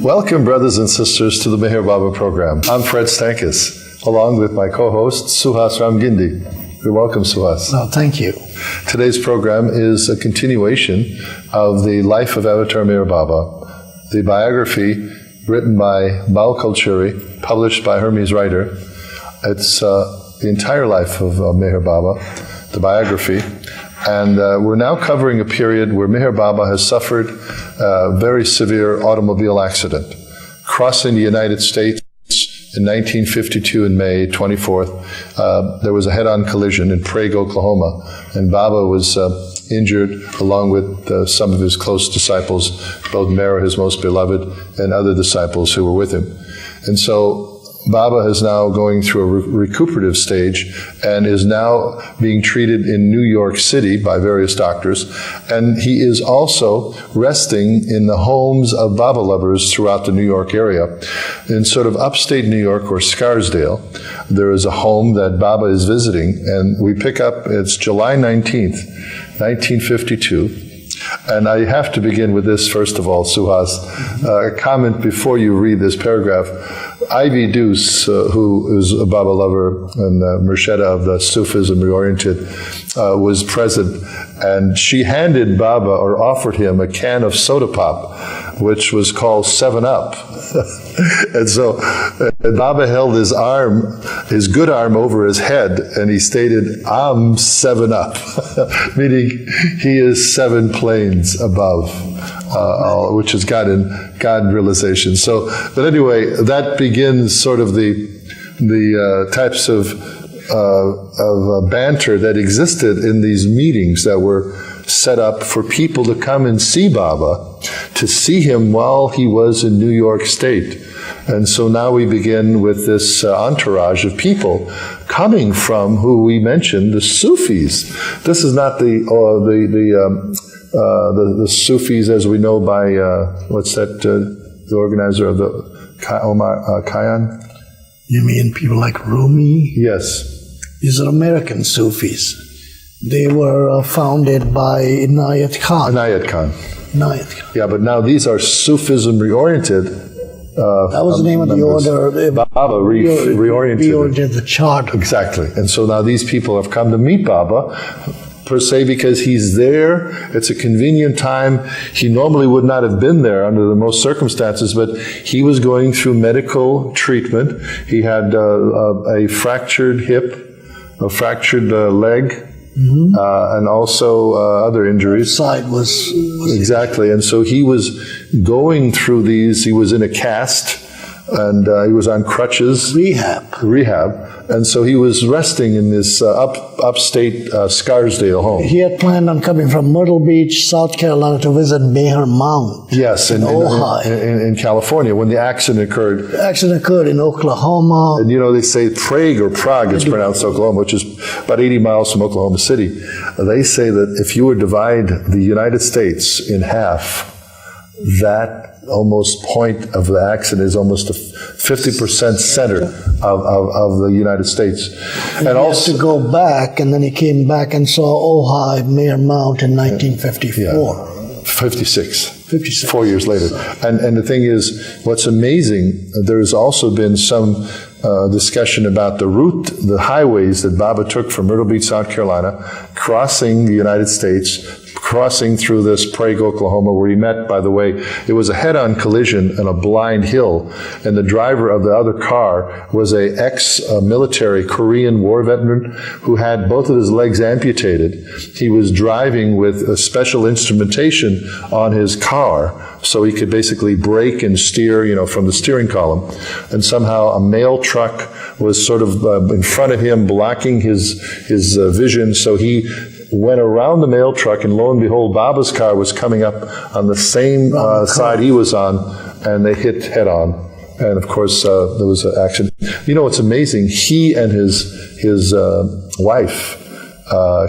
Welcome, brothers and sisters, to the Meher Baba program. I'm Fred Stankus, along with my co-host, Suhas Ginde. You're welcome, Suhas. Well, thank you. Today's program is a continuation of the life of Avatar Meher Baba, the biography written by Baal Kulturi, published by Hermes Writer. It's the entire life of Meher Baba, the biography. And we're now covering a period where Meher Baba has suffered a very severe automobile accident, crossing the United States in 1952 in May 24th. There was a head-on collision in Prague, Oklahoma, and Baba was injured along with some of his close disciples, both Meher, his most beloved, and other disciples who were with him. And so Baba is now going through a recuperative stage and is now being treated in New York City by various doctors. And he is also resting in the homes of Baba lovers throughout the New York area. In sort of upstate New York or Scarsdale, there is a home that Baba is visiting. And we pick up, it's July 19th, 1952. And I have to begin with this, first of all, Suhas. A comment before you read this paragraph. Ivy Deuce, who is a Baba lover and Mursheda of the Sufism Reoriented, was present, and she handed Baba, or offered him, a can of soda pop, which was called 7-Up. And so Baba held his arm, his good arm, over his head, and he stated, "I'm 7-Up," meaning he is 7 planes above, which is God realization. So, but anyway, that begins sort of the types of banter that existed in these meetings that were set up for people to come and see Baba, to see him while he was in New York State. And so now we begin with this entourage of people coming from, who we mentioned, the Sufis. This is not the Sufis as we know by, what's that, the organizer of the Omar Khayyam? You mean people like Rumi? Yes. These are American Sufis. They were founded by Inayat Khan. Inayat Khan. Inayat Khan. Yeah, but now these are Sufism reoriented. That was the name of the order. Baba reoriented the chart. Exactly. And so now these people have come to meet Baba, per se, because he's there. It's a convenient time. He normally would not have been there under the most circumstances, but he was going through medical treatment. He had a fractured hip, a fractured leg, and also other injuries. Side was exactly. And so he was going through these. He was in a cast, and he was on crutches. Rehab. And so he was resting in this upstate Scarsdale home. He had planned on coming from Myrtle Beach, South Carolina, to visit Meher Mount. Yes, in Ojai. In California, when the accident occurred. The accident occurred in Oklahoma. And you know, they say Prague is pronounced Oklahoma, which is about 80 miles from Oklahoma City. They say that if you would divide the United States in half, that almost point of the accident is almost a 50% center of the United States. And also to go back, and then he came back and saw Ojai, Meher Mount in 1954. Yeah. 56. 4 years later. And the thing is, what's amazing, there has also been some discussion about the route, the highways that Baba took from Myrtle Beach, South Carolina, crossing the United States, crossing through this Prague, Oklahoma, where he met, by the way, it was a head-on collision on a blind hill, and the driver of the other car was a ex-military Korean war veteran who had both of his legs amputated. He was driving with a special instrumentation on his car, so he could basically brake and steer, from the steering column. And somehow a mail truck was sort of in front of him, blocking his vision, so he went around the mail truck, and lo and behold, Baba's car was coming up on the same side he was on, and they hit head on. And of course, there was an accident. You know, what's amazing, he and his wife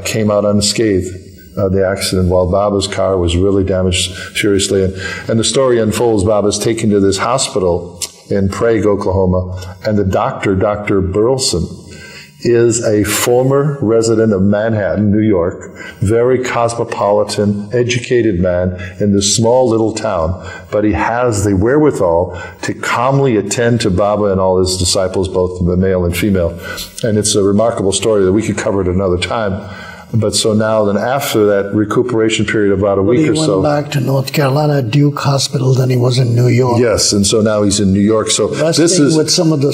came out unscathed. The accident, while Baba's car was really damaged seriously. And the story unfolds, Baba's taken to this hospital in Prague, Oklahoma, and the doctor, Dr. Burleson, is a former resident of Manhattan, New York, very cosmopolitan, educated man in this small little town, but he has the wherewithal to calmly attend to Baba and all his disciples, both the male and female. And it's a remarkable story that we could cover at another time. But so now, then after that recuperation period of about a week or so. He went back to North Carolina, Duke Hospital, then he was in New York. Yes, and so now he's in New York. So this is with some of the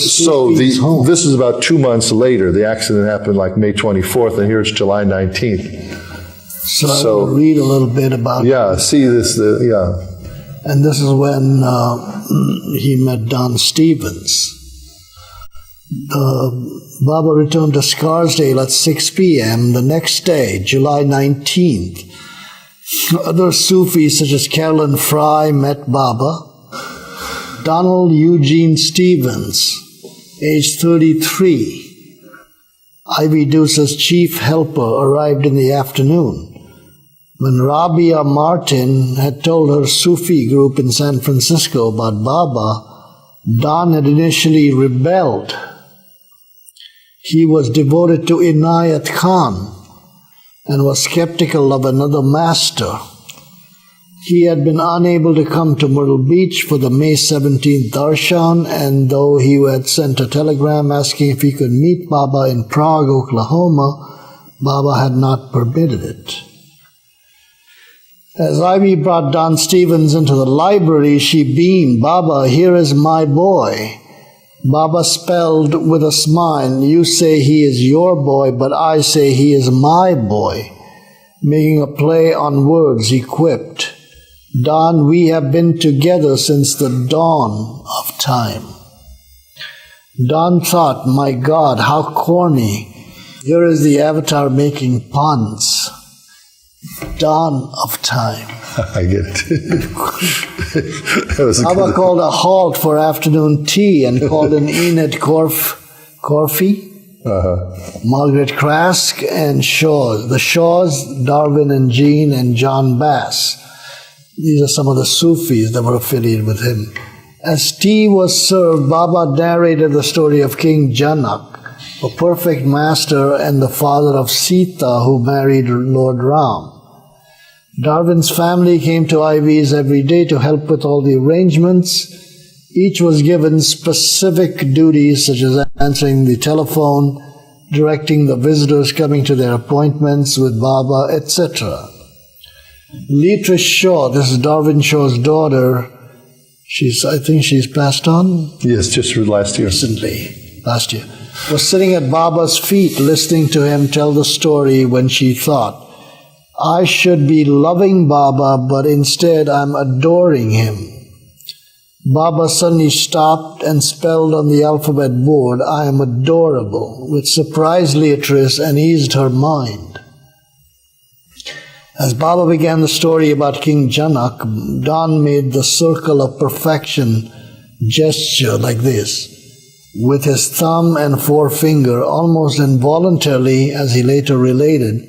home. This is about 2 months later. The accident happened like May 24th, and here it's July 19th. So I will read a little bit about it. See this, And this is when he met Don Stevens. Baba returned to Scarsdale at 6 p.m. the next day, July 19th. Other Sufis such as Carolyn Fry met Baba. Donald Eugene Stevens, age 33, Ivy Deuce's chief helper, arrived in the afternoon. When Rabia Martin had told her Sufi group in San Francisco about Baba, Don had initially rebelled. He was devoted to Inayat Khan and was skeptical of another master. He had been unable to come to Myrtle Beach for the May 17th darshan, and though he had sent a telegram asking if he could meet Baba in Prague, Oklahoma, Baba had not permitted it. As Ivy brought Don Stevens into the library, she beamed, "Baba, here is my boy." Baba spelled with a smile, "You say he is your boy, but I say he is my boy." Making a play on words, he quipped, "Don, we have been together since the dawn of time." Don thought, "My God, how corny. Here is the avatar making puns. Dawn of time." I get it. Baba called a halt for afternoon tea and called in Enid Corfey, Margaret Krask, and Shaws. The Shaws, Darwin and Jean, and John Bass. These are some of the Sufis that were affiliated with him. As tea was served, Baba narrated the story of King Janak, a perfect master and the father of Sita, who married Lord Ram. Darwin's family came to Ivy's every day to help with all the arrangements. Each was given specific duties such as answering the telephone, directing the visitors coming to their appointments with Baba, etc. Leatrice Shaw, this is Darwin Shaw's daughter. I think she's passed on? Yes, just last year. Recently, last year. Was sitting at Baba's feet listening to him tell the story when she thought, "I should be loving Baba, but instead I'm adoring him." Baba suddenly stopped and spelled on the alphabet board, "I am adorable," which surprised Leatrice and eased her mind. As Baba began the story about King Janak, Don made the circle of perfection gesture like this, with his thumb and forefinger, almost involuntarily, as he later related.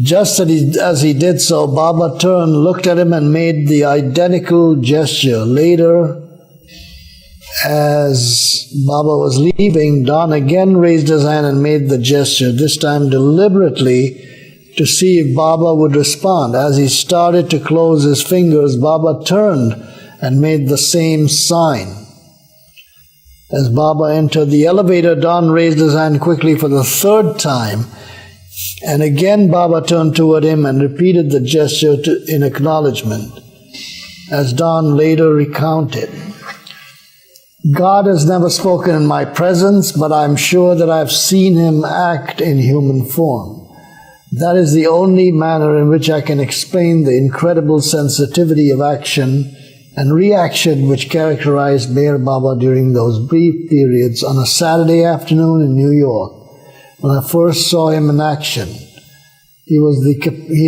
Just as he did so, Baba turned, looked at him, and made the identical gesture. Later, as Baba was leaving, Don again raised his hand and made the gesture, this time deliberately, to see if Baba would respond. As he started to close his fingers, Baba turned and made the same sign. As Baba entered the elevator, Don raised his hand quickly for the third time, and again Baba turned toward him and repeated the gesture in acknowledgement. As Don later recounted, "God has never spoken in my presence, but I'm sure that I've seen him act in human form. That is the only manner in which I can explain the incredible sensitivity of action and reaction which characterized Meher Baba during those brief periods on a Saturday afternoon in New York. When I first saw him in action, he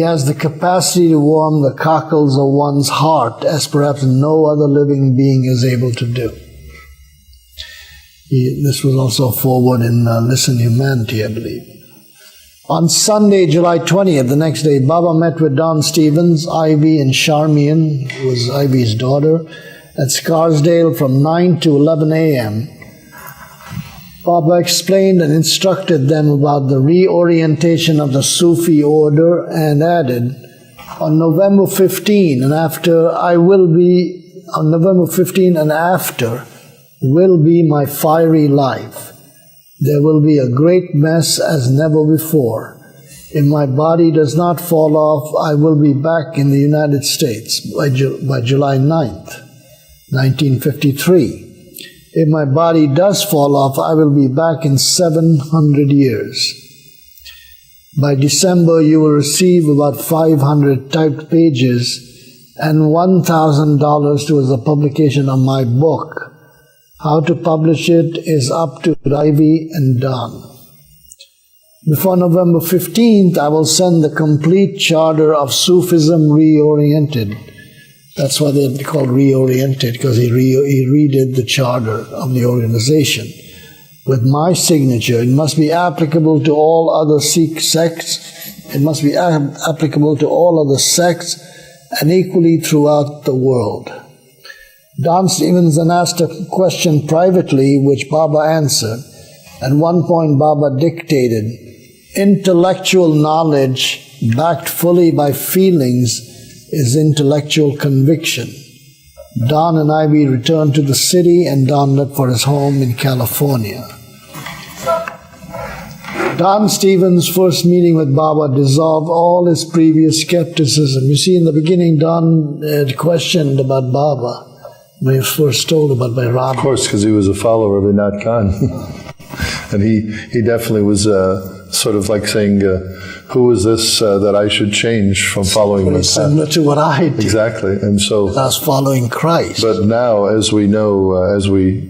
has the capacity to warm the cockles of one's heart as perhaps no other living being is able to do." This was also a forward in Listen Humanity, I believe. On Sunday, July 20th, the next day, Baba met with Don Stevens, Ivy, and Charmian, who was Ivy's daughter, at Scarsdale from 9 to 11 a.m. Baba explained and instructed them about the reorientation of the Sufi order and added, on November 15 and after will be my fiery life. There will be a great mess as never before. If my body does not fall off, I will be back in the United States by July 9th, 1953. If my body does fall off, I will be back in 700 years. By December, you will receive about 500 typed pages and $1,000 towards the publication of my book. How to publish it is up to Ivy and Don. Before November 15th, I will send the complete charter of Sufism Reoriented. That's why they're called Reoriented, because he redid the charter of the organization with my signature. It must be applicable to all other Sikh sects. It must be applicable to all other sects and equally throughout the world. Don Stevens then asked a question privately, which Baba answered. At one point, Baba dictated, intellectual knowledge backed fully by feelings is intellectual conviction. Don and Ivy returned to the city and Don left for his home in California. Don Stevens' first meeting with Baba dissolved all his previous skepticism. You see, in the beginning, Don had questioned about Baba when he was first told about by Robert. Of course, because he was a follower of Inat Khan. And he definitely was sort of like saying, who is this that I should change from following my path? Similar to what I did. Exactly. And so I was following Christ. But now, as we know, as we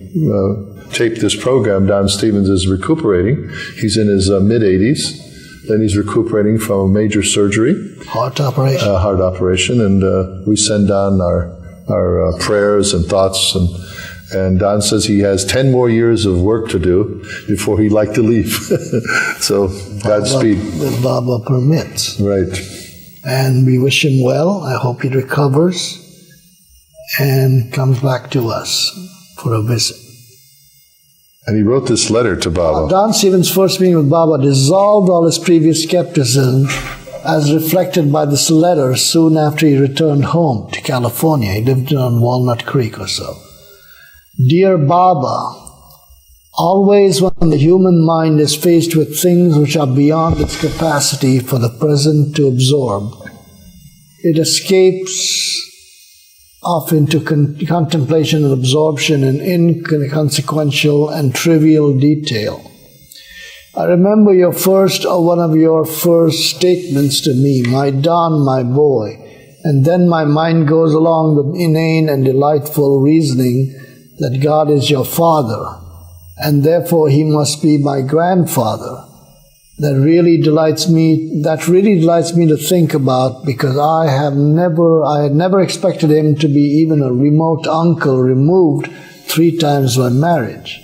tape this program, Don Stevens is recuperating. He's in his mid-80s. Then he's recuperating from a major surgery. Heart operation. And we send Don our prayers and thoughts, and Don says he has 10 more years of work to do before he'd like to leave. So Godspeed. That Baba permits. Right. And we wish him well. I hope he recovers and comes back to us for a visit. And he wrote this letter to Baba. Don Stevens' first meeting with Baba dissolved all his previous skepticism, as reflected by this letter soon after he returned home to California. He lived on Walnut Creek or so. Dear Baba, always when the human mind is faced with things which are beyond its capacity for the present to absorb, it escapes off into contemplation and absorption in inconsequential and trivial detail. I remember your first or one of your first statements to me, my Don, my boy, and then my mind goes along with inane and delightful reasoning that God is your father, and therefore he must be my grandfather. That really delights me to think about, because I had never expected him to be even a remote uncle removed 3 times by marriage.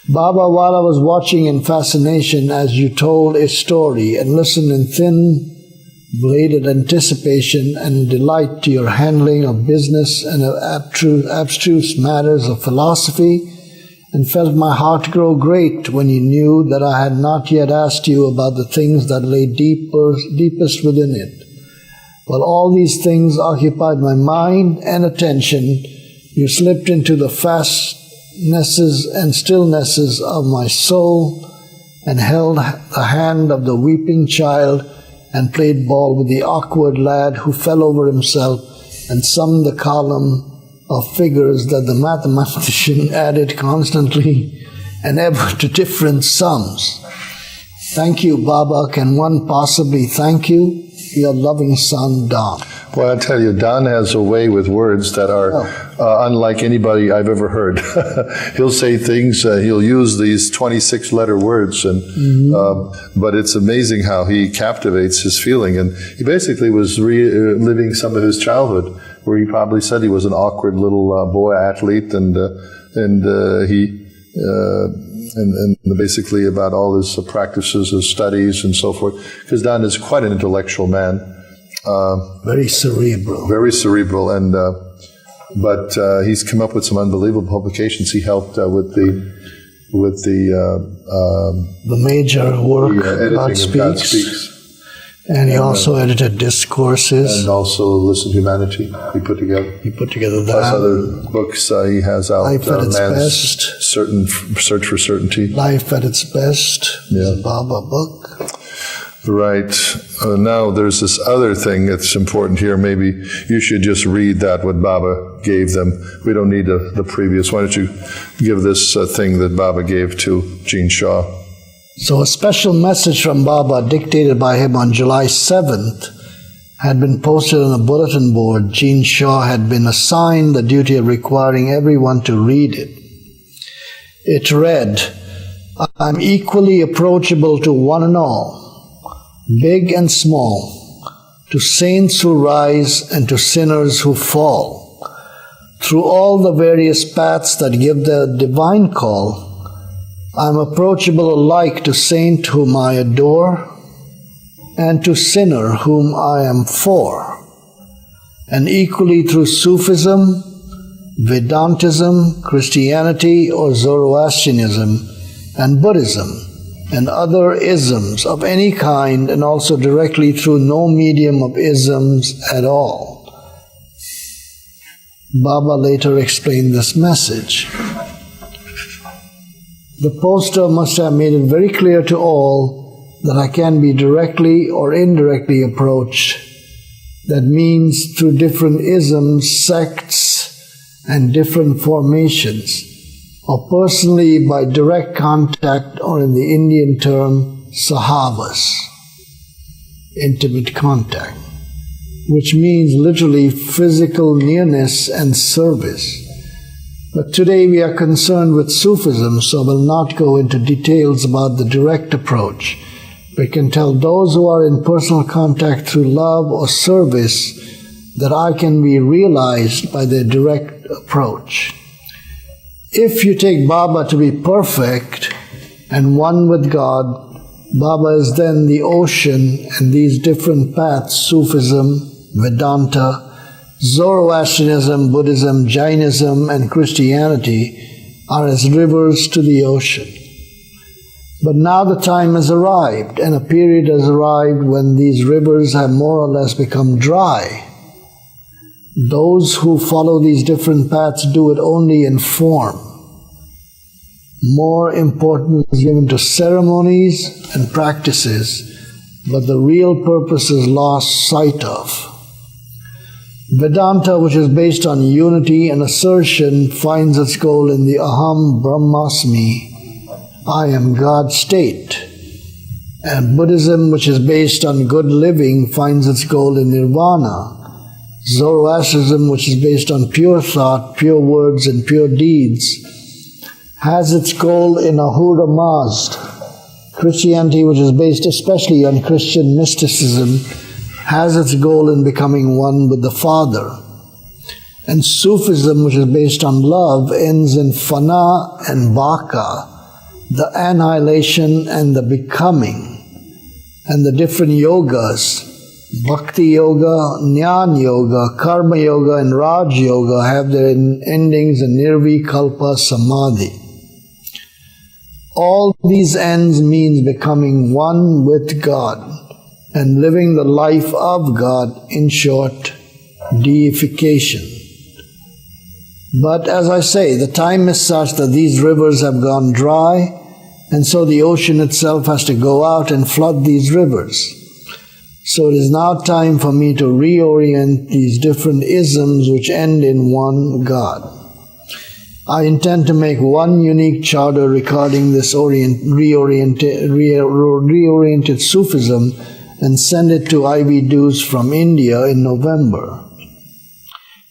Baba, while I was watching in fascination as you told a story and listened in thin-bladed anticipation and delight to your handling of business and of abstruse matters of philosophy, and felt my heart grow great when you knew that I had not yet asked you about the things that lay deepest within it. While all these things occupied my mind and attention, you slipped into the fastnesses and stillnesses of my soul and held the hand of the weeping child and played ball with the awkward lad who fell over himself and summed the column of figures that the mathematician added constantly and ever to different sums. Thank you, Baba. Can one possibly thank you? Your loving son, Don. Well, I tell you, Don has a way with words that are unlike anybody I've ever heard. He'll say things, he'll use these 26-letter words, and but it's amazing how he captivates his feeling. And he basically was reliving some of his childhood, where he probably said he was an awkward little boy athlete, and he and basically about all his practices, his studies, and so forth. Because Dan is quite an intellectual man. Very cerebral. Very cerebral, but he's come up with some unbelievable publications. He helped with the major work, God Speaks. And he also edited Discourses. And also Listen Humanity, he put together. That. Plus other books he has out. Life at its Man's Best. Search for Certainty. Life at its Best. Yeah. Baba book. Right. Now there's this other thing that's important here. Maybe you should just read that, what Baba gave them. We don't need the previous. Why don't you give this thing that Baba gave to Jean Shaw? So a special message from Baba dictated by him on July 7th had been posted on a bulletin board. Jean Shaw had been assigned the duty of requiring everyone to read it. It read, "I'm equally approachable to one and all, big and small, to saints who rise and to sinners who fall. Through all the various paths that give the divine call, I am approachable alike to saint whom I adore and to sinner whom I am for, and equally through Sufism, Vedantism, Christianity or Zoroastrianism, and Buddhism, and other isms of any kind, and also directly through no medium of isms at all." Baba later explained this message. The poster must have made it very clear to all that I can be directly or indirectly approached. That means through different isms, sects, and different formations, or personally by direct contact, or in the Indian term, sahavas, intimate contact, which means literally physical nearness and service. But today we are concerned with Sufism, so I will not go into details about the direct approach, but can tell those who are in personal contact through love or service that I can be realized by their direct approach. If you take Baba to be perfect and one with God, Baba is then the ocean, and these different paths, Sufism, Vedanta, Zoroastrianism, Buddhism, Jainism, and Christianity, are as rivers to the ocean. But now the time has arrived, and a period has arrived when these rivers have more or less become dry. Those who follow these different paths do it only in form. More importance is given to ceremonies and practices, but the real purpose is lost sight of. Vedanta, which is based on unity and assertion, finds its goal in the Aham Brahmasmi, I am God state. And Buddhism, which is based on good living, finds its goal in Nirvana. Zoroastrianism, which is based on pure thought, pure words, and pure deeds, has its goal in Ahura Mazd. Christianity, which is based especially on Christian mysticism, has its goal in becoming one with the Father. And Sufism, which is based on love, ends in Fana and Baka, the annihilation and the becoming. And the different yogas, Bhakti Yoga, Jnana Yoga, Karma Yoga, and Raj Yoga, have their endings in Nirvikalpa Samadhi. All these ends means becoming one with God and living the life of God, in short, deification. But as I say, the time is such that these rivers have gone dry, and so the ocean itself has to go out and flood these rivers. So it is now time for me to reorient these different isms which end in one God. I intend to make one unique charter recording this reoriented Sufism and send it to Ivy Dews from India in November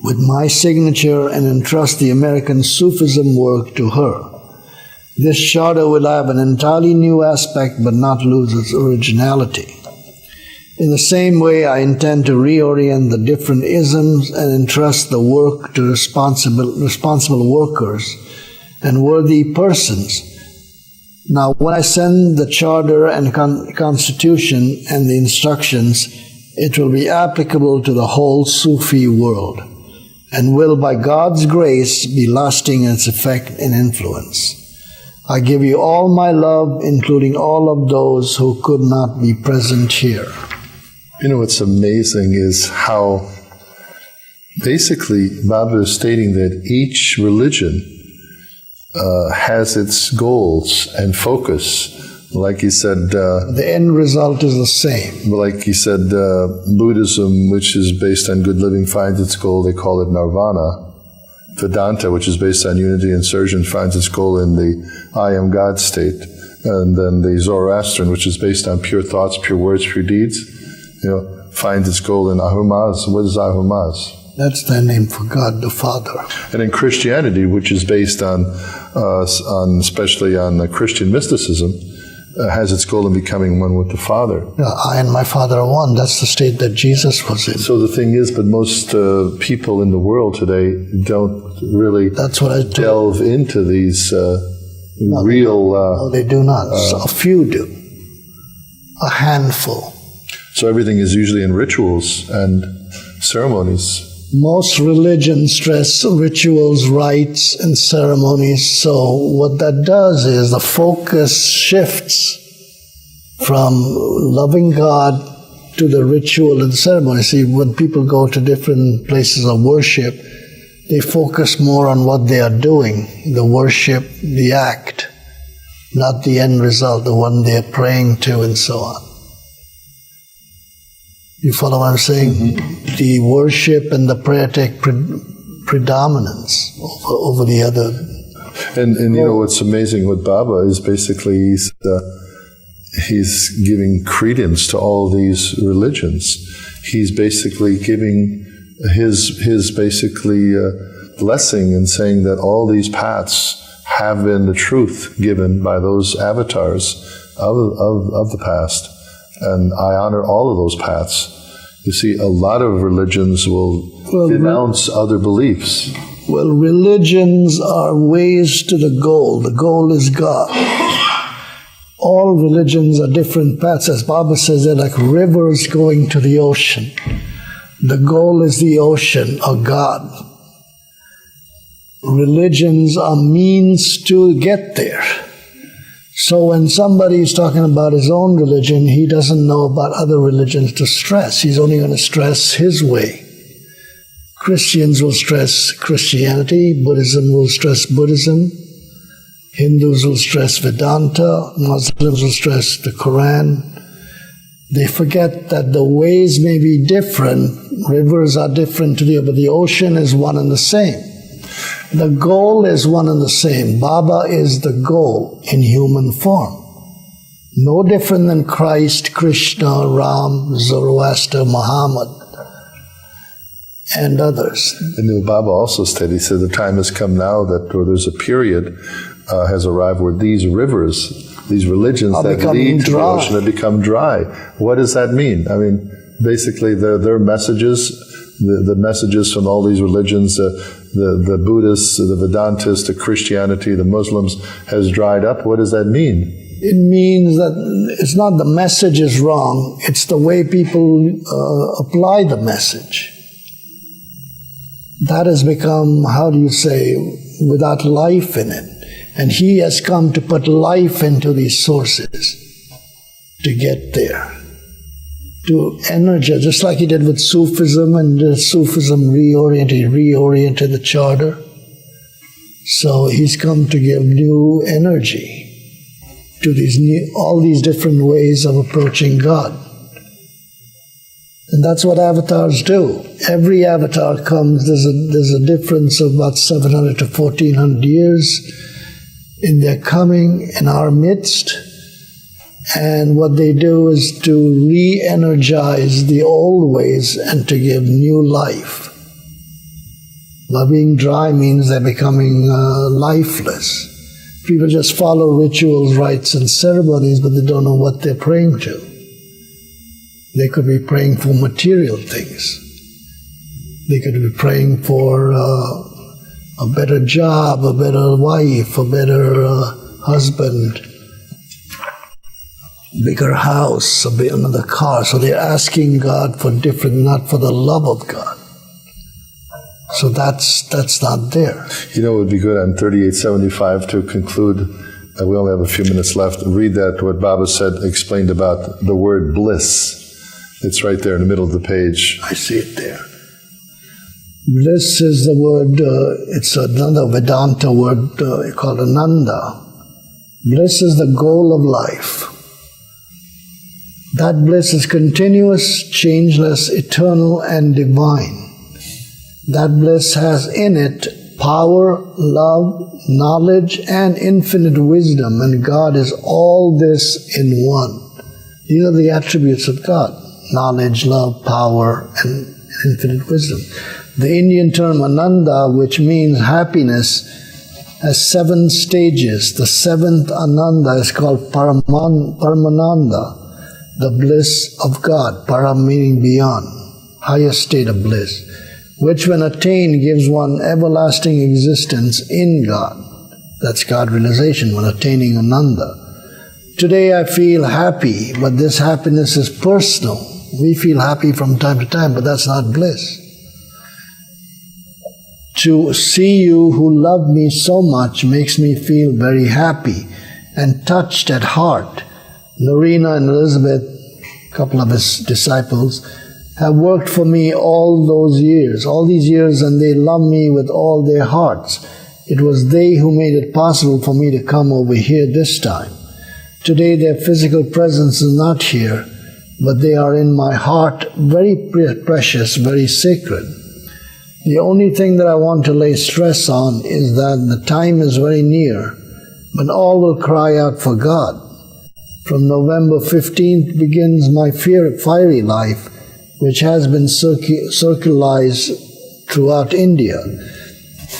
with my signature, and entrust the American Sufism work to her. This charter will have an entirely new aspect but not lose its originality. In the same way, I intend to reorient the different isms and entrust the work to responsible workers, and worthy persons. Now, when I send the charter and constitution and the instructions, it will be applicable to the whole Sufi world and will, by God's grace, be lasting in its effect and influence. I give you all my love, including all of those who could not be present here. You know, what's amazing is how basically Baba is stating that each religion has its goals and focus. Like he said... the end result is the same. Like he said, Buddhism, which is based on good living, finds its goal, they call it nirvana. Vedanta, which is based on unity and surgeon, finds its goal in the I am God state. And then the Zoroastrian, which is based on pure thoughts, pure words, pure deeds, finds its goal in Ahurmaz. What is Ahurmaz? That's their name for God the Father. And in Christianity, which is based on especially on Christian mysticism, has its goal in becoming one with the Father. Yeah, I and my Father are one. That's the state that Jesus was in. So the thing is, but most people in the world today don't really delve into these real... No, they do not. A few do. A handful. So everything is usually in rituals and ceremonies. Most religions stress rituals, rites, and ceremonies. So what that does is the focus shifts from loving God to the ritual and ceremony. See, when people go to different places of worship, they focus more on what they are doing, the worship, the act, not the end result, the one they are praying to, and so on. You follow what I'm saying? Mm-hmm. The worship and the prayer take predominance over the other. And you know what's amazing with Baba is basically he's giving credence to all these religions. He's basically giving his basically blessing and saying that all these paths have been the truth given by those avatars of the past. And I honor all of those paths. You see, a lot of religions will denounce other beliefs. Well, religions are ways to the goal. The goal is God. All religions are different paths. As Baba says, they're like rivers going to the ocean. The goal is the ocean, or God. Religions are means to get there. So when somebody is talking about his own religion, he doesn't know about other religions to stress. He's only going to stress his way. Christians will stress Christianity, Buddhism will stress Buddhism, Hindus will stress Vedanta, Muslims will stress the Quran. They forget that the ways may be different, rivers are different to but the ocean is one and the same. The goal is one and the same. Baba is the goal in human form. No different than Christ, Krishna, Ram, Zoroaster, Muhammad, and others. And Baba also said, he said, the time has come now that there's a period has arrived where these rivers, these religions that lead to the ocean have become dry. What does that mean? I mean, basically their messages, the messages from all these religions, the Buddhists, the Vedantists, the Christianity, the Muslims, has dried up. What does that mean? It means that it's not the message is wrong, it's the way people apply the message. That has become, how do you say, without life in it. And he has come to put life into these sources to get there. To energize, just like he did with Sufism, and Sufism reoriented the charter. So he's come to give new energy to all these different ways of approaching God. And that's what avatars do. Every avatar comes, there's a difference of about 700 to 1400 years in their coming in our midst. And what they do is to re-energize the old ways and to give new life. By being dry means they're becoming lifeless. People just follow rituals, rites, and ceremonies, but they don't know what they're praying to. They could be praying for material things. They could be praying for a better job, a better wife, a better husband, bigger house, another car. So they're asking God for different, not for the love of God. So that's not there. You know, it would be good on 3875 to conclude. We only have a few minutes left. Read that, what Baba said, explained about the word bliss. It's right there in the middle of the page. I see it there. Bliss is the word, it's another Vedanta word called Ananda. Bliss is the goal of life. That bliss is continuous, changeless, eternal, and divine. That bliss has in it power, love, knowledge, and infinite wisdom, and God is all this in one. These are the attributes of God: knowledge, love, power, and infinite wisdom. The Indian term Ananda, which means happiness, has 7 stages. The 7th Ananda is called Paramananda, the bliss of God. Param meaning beyond, highest state of bliss, which when attained gives one everlasting existence in God. That's God realization when attaining Ananda. Today I feel happy, but this happiness is personal. We feel happy from time to time, but that's not bliss. To see you who love me so much makes me feel very happy and touched at heart. Norina and Elizabeth, a couple of his disciples, have worked for me all these years, and they love me with all their hearts. It was they who made it possible for me to come over here this time. Today their physical presence is not here, but they are in my heart, very precious, very sacred. The only thing that I want to lay stress on is that the time is very near when all will cry out for God. From November 15th begins my fiery life, which has been circularized throughout India.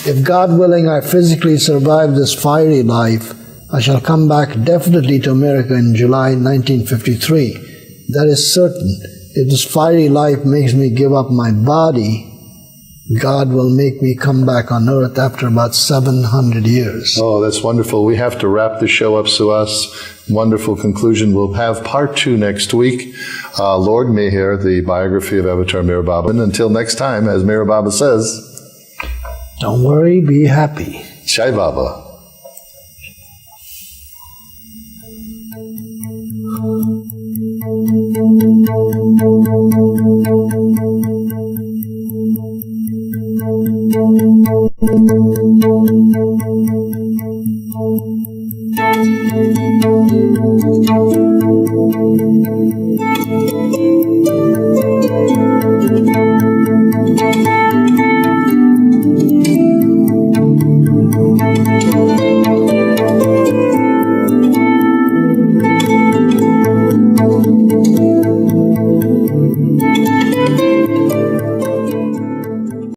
If God willing I physically survive this fiery life, I shall come back definitely to America in July 1953. That is certain. If this fiery life makes me give up my body, God will make me come back on earth after about 700 years. Oh, that's wonderful. We have to wrap the show up, Suhas. Wonderful conclusion. We'll have part 2 next week. Lord Meher, the biography of Avatar Meher Baba. And until next time, as Meher Baba says, don't worry, be happy. Jai Baba.